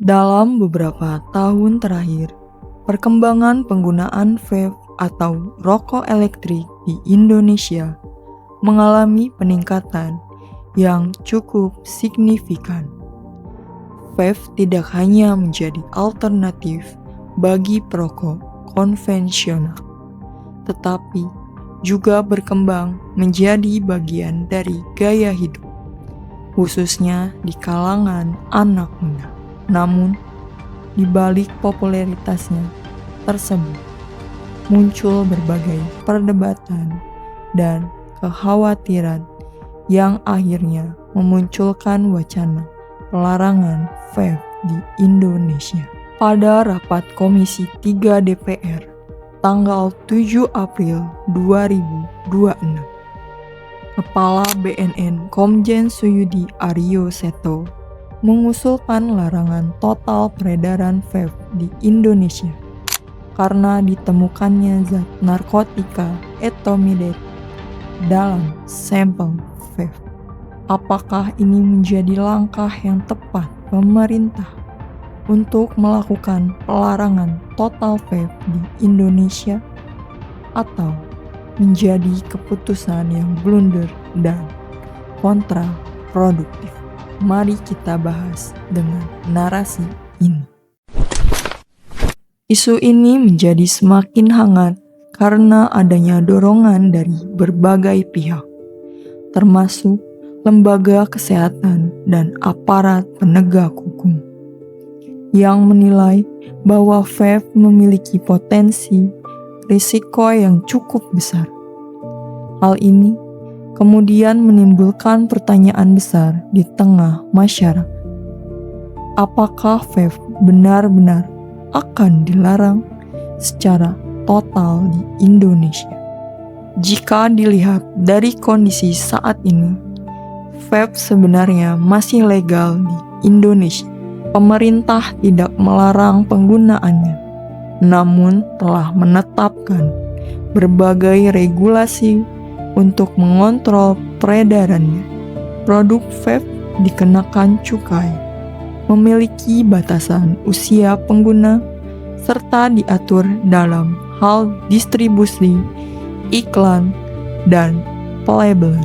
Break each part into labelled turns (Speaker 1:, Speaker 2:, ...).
Speaker 1: Dalam beberapa tahun terakhir, perkembangan penggunaan vape atau rokok elektrik di Indonesia mengalami peningkatan yang cukup signifikan. Vape tidak hanya menjadi alternatif bagi perokok konvensional, tetapi juga berkembang menjadi bagian dari gaya hidup, khususnya di kalangan anak muda. Namun, di balik popularitasnya tersebut, muncul berbagai perdebatan dan kekhawatiran yang akhirnya memunculkan wacana pelarangan vape di Indonesia. Pada rapat Komisi 3 DPR tanggal 7 April 2026, Kepala BNN Komjen Suyudi Aryo Seto mengusulkan larangan total peredaran vape di Indonesia karena ditemukannya zat narkotika etomidate dalam sampel vape. Apakah ini menjadi langkah yang tepat pemerintah untuk melakukan pelarangan total vape di Indonesia atau menjadi keputusan yang blunder dan kontraproduktif? Mari kita bahas dengan narasi ini. Isu ini menjadi semakin hangat karena adanya dorongan dari berbagai pihak, termasuk lembaga kesehatan dan aparat penegak hukum, yang menilai bahwa vape memiliki potensi risiko yang cukup besar. Hal ini kemudian menimbulkan pertanyaan besar di tengah masyarakat. Apakah vape benar-benar akan dilarang secara total di Indonesia? Jika dilihat dari kondisi saat ini, vape sebenarnya masih legal di Indonesia. Pemerintah tidak melarang penggunaannya, namun telah menetapkan berbagai regulasi untuk mengontrol peredarannya. Produk vape dikenakan cukai, memiliki batasan usia pengguna, serta diatur dalam hal distribusi, iklan, dan pelabelan.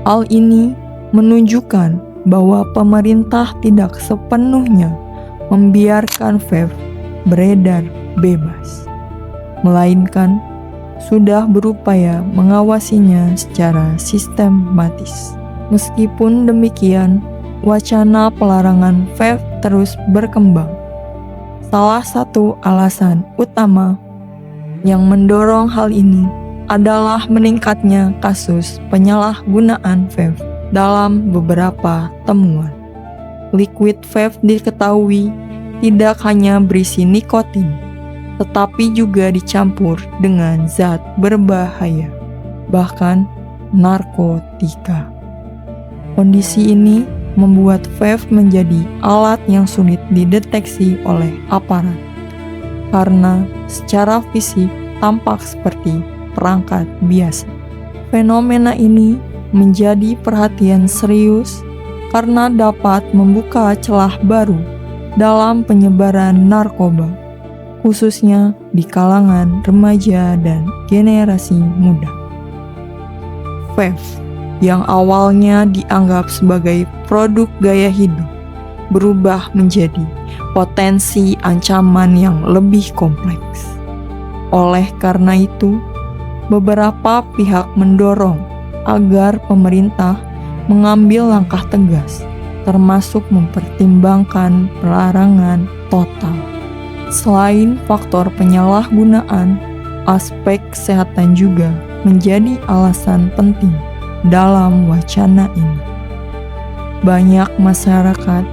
Speaker 1: Hal ini menunjukkan bahwa pemerintah tidak sepenuhnya membiarkan vape beredar bebas, melainkan sudah berupaya mengawasinya secara sistematis. Meskipun demikian, wacana pelarangan vape terus berkembang. Salah satu alasan utama yang mendorong hal ini adalah meningkatnya kasus penyalahgunaan vape dalam beberapa temuan. Liquid vape diketahui tidak hanya berisi nikotin, tetapi juga dicampur dengan zat berbahaya, bahkan narkotika. Kondisi ini membuat vape menjadi alat yang sulit dideteksi oleh aparat, karena secara fisik tampak seperti perangkat biasa. Fenomena ini menjadi perhatian serius karena dapat membuka celah baru dalam penyebaran narkoba, khususnya di kalangan remaja dan generasi muda. Vape yang awalnya dianggap sebagai produk gaya hidup berubah menjadi potensi ancaman yang lebih kompleks. Oleh karena itu, beberapa pihak mendorong agar pemerintah mengambil langkah tegas, termasuk mempertimbangkan pelarangan total. Selain faktor penyalahgunaan, aspek kesehatan juga menjadi alasan penting dalam wacana ini. Banyak masyarakat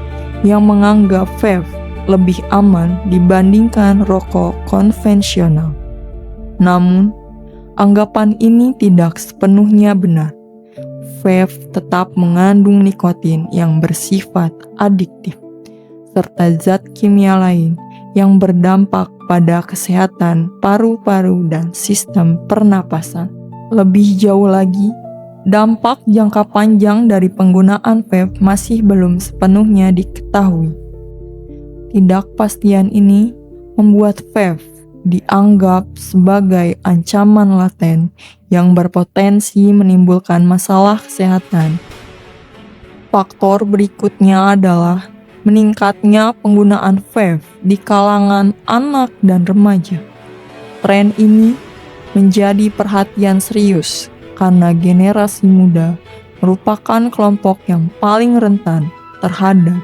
Speaker 1: yang menganggap vape lebih aman dibandingkan rokok konvensional. Namun, anggapan ini tidak sepenuhnya benar. Vape tetap mengandung nikotin yang bersifat adiktif, serta zat kimia lain yang berdampak pada kesehatan paru-paru dan sistem pernapasan. Lebih jauh lagi, dampak jangka panjang dari penggunaan vape masih belum sepenuhnya diketahui. Ketidakpastian ini membuat vape dianggap sebagai ancaman laten yang berpotensi menimbulkan masalah kesehatan. Faktor berikutnya adalah meningkatnya penggunaan vape di kalangan anak dan remaja. Tren ini menjadi perhatian serius karena generasi muda merupakan kelompok yang paling rentan terhadap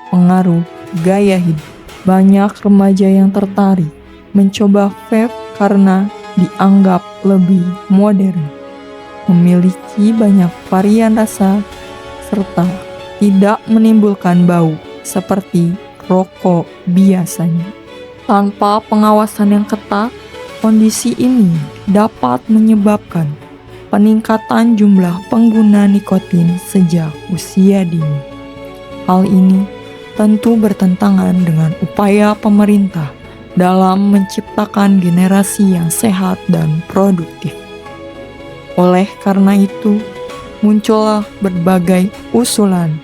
Speaker 1: pengaruh gaya hidup. Banyak remaja yang tertarik mencoba vape karena dianggap lebih modern, memiliki banyak varian rasa, serta tidak menimbulkan bau seperti rokok biasanya. Tanpa pengawasan yang ketat, kondisi ini dapat menyebabkan peningkatan jumlah pengguna nikotin sejak usia dini. Hal ini tentu bertentangan dengan upaya pemerintah dalam menciptakan generasi yang sehat dan produktif. Oleh karena itu, muncullah berbagai usulan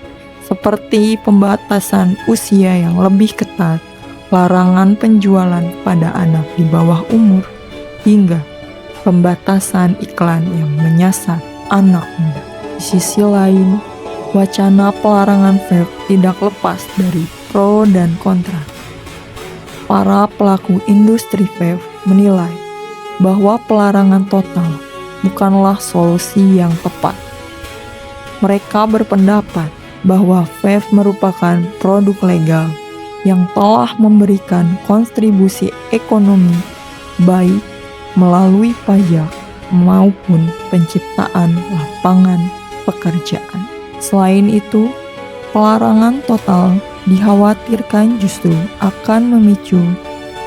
Speaker 1: seperti pembatasan usia yang lebih ketat, larangan penjualan pada anak di bawah umur, hingga pembatasan iklan yang menyasar anak muda. Di sisi lain, wacana pelarangan vape tidak lepas dari pro dan kontra. Para pelaku industri vape menilai bahwa pelarangan total bukanlah solusi yang tepat. Mereka berpendapat bahwa vape merupakan produk legal yang telah memberikan kontribusi ekonomi baik melalui pajak maupun penciptaan lapangan pekerjaan. Selain itu, pelarangan total dikhawatirkan justru akan memicu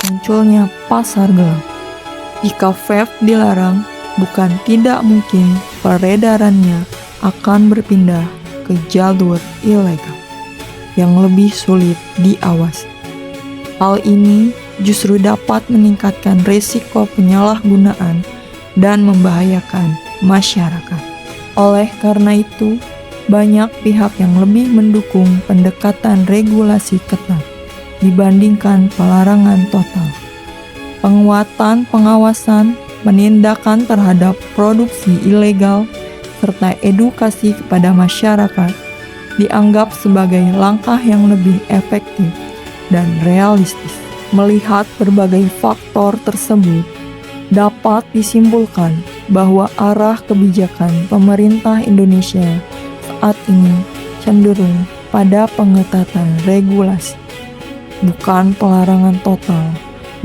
Speaker 1: munculnya pasar gelap. Jika vape dilarang, bukan tidak mungkin peredarannya akan berpindah ke jalur ilegal yang lebih sulit diawasi. Hal ini justru dapat meningkatkan risiko penyalahgunaan dan membahayakan masyarakat. Oleh karena itu, banyak pihak yang lebih mendukung pendekatan regulasi ketat dibandingkan pelarangan total. Penguatan pengawasan, penindakan terhadap produksi ilegal, serta edukasi kepada masyarakat dianggap sebagai langkah yang lebih efektif dan realistis. Melihat berbagai faktor tersebut, dapat disimpulkan bahwa arah kebijakan pemerintah Indonesia saat ini cenderung pada pengetatan regulasi, bukan pelarangan total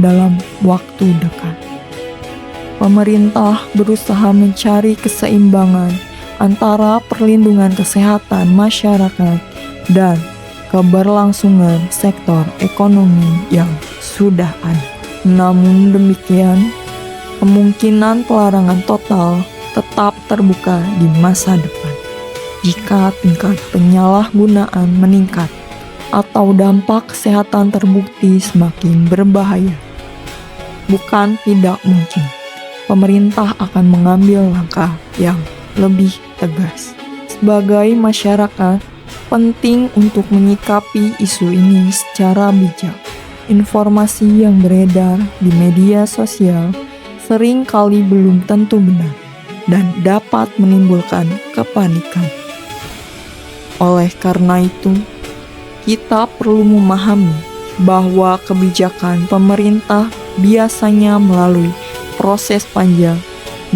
Speaker 1: dalam waktu dekat. Pemerintah berusaha mencari keseimbangan antara perlindungan kesehatan masyarakat dan keberlangsungan sektor ekonomi yang sudah ada. Namun demikian, kemungkinan pelarangan total tetap terbuka di masa depan jika tingkat penyalahgunaan meningkat atau dampak kesehatan terbukti semakin berbahaya. Bukan tidak mungkin pemerintah akan mengambil langkah yang lebih tegas. Sebagai masyarakat, penting untuk menyikapi isu ini secara bijak. Informasi yang beredar di media sosial sering kali belum tentu benar dan dapat menimbulkan kepanikan. Oleh karena itu, kita perlu memahami bahwa kebijakan pemerintah biasanya melalui proses panjang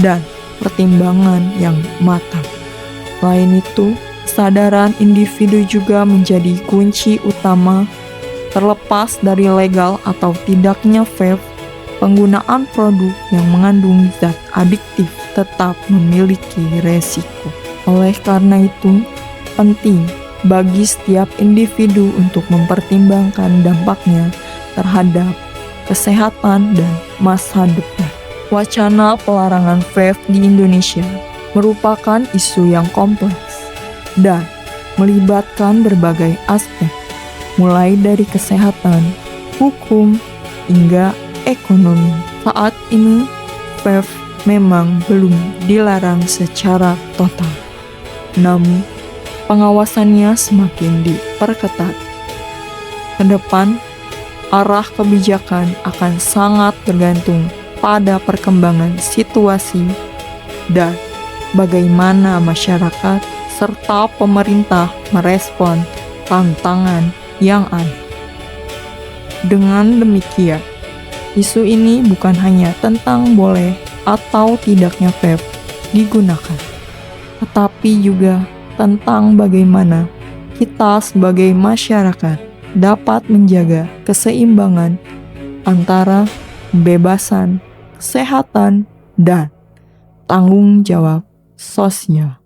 Speaker 1: dan pertimbangan yang matang. Selain itu, kesadaran individu juga menjadi kunci utama. Terlepas dari legal atau tidaknya vape, penggunaan produk yang mengandung zat adiktif tetap memiliki resiko. Oleh karena itu, penting bagi setiap individu untuk mempertimbangkan dampaknya terhadap kesehatan dan masa depan. Wacana pelarangan vape di Indonesia merupakan isu yang kompleks dan melibatkan berbagai aspek, mulai dari kesehatan, hukum, hingga ekonomi. Saat ini, vape memang belum dilarang secara total, namun pengawasannya semakin diperketat. Ke depan, arah kebijakan akan sangat tergantung pada perkembangan situasi dan bagaimana masyarakat serta pemerintah merespon tantangan yang ada. Dengan demikian, isu ini bukan hanya tentang boleh atau tidaknya vape digunakan, tetapi juga tentang bagaimana kita sebagai masyarakat dapat menjaga keseimbangan antara kebebasan, kesehatan, dan tanggung jawab sosial.